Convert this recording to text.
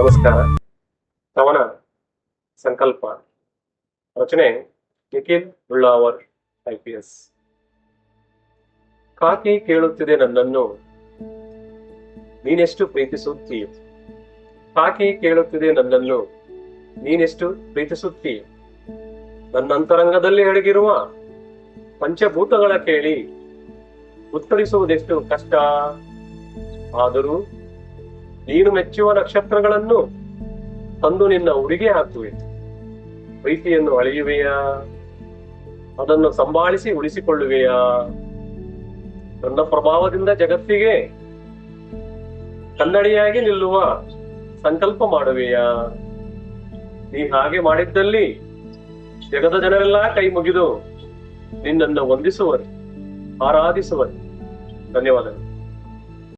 ನಮಸ್ಕಾರ. ಕವನ ಸಂಕಲ್ಪ. ರಚನೆ ನಿಖಿಲ್ ಉಳ್ಳಾವರ್ IPS. ಕಾಕಿ ಕೇಳುತ್ತಿದೆ ನನ್ನನ್ನು, ನೀನೆಷ್ಟು ಪ್ರೀತಿಸುತ್ತೀಯ. ಕಾಕಿ ಕೇಳುತ್ತಿದೆ ನನ್ನನ್ನು, ನೀನೆಷ್ಟು ಪ್ರೀತಿಸುತ್ತೀಯ. ನನ್ನಂತರಂಗದಲ್ಲಿ ಅಡಗಿರುವ ಪಂಚಭೂತಗಳ ಕೇಳಿ ಉತ್ತರಿಸುವುದೆಷ್ಟು ಕಷ್ಟ. ಆದರೂ ನೀನು ಮೆಚ್ಚುವ ನಕ್ಷತ್ರಗಳನ್ನು ತಂದು ನಿನ್ನ ಉಡಿಗೆ ಹಾಕುವೆ. ಪ್ರೀತಿಯನ್ನು ಅಳೆಯುವೆಯಾ, ಅದನ್ನು ಸಂಭಾಳಿಸಿ ಉಳಿಸಿಕೊಳ್ಳುವೆಯಾ. ನನ್ನ ಪ್ರಭಾವದಿಂದ ಜಗತ್ತಿಗೆ ಕನ್ನಡಿಯಾಗಿ ನಿಲ್ಲುವ ಸಂಕಲ್ಪ ಮಾಡುವೆಯಾ. ನೀ ಹಾಗೆ ಮಾಡಿದ್ದಲ್ಲಿ ಜಗದ ಜನರೆಲ್ಲ ಕೈ ಮುಗಿದು ನಿನ್ನನ್ನು ವಂದಿಸುವರು, ಆರಾಧಿಸುವರು. ಧನ್ಯವಾದಗಳು.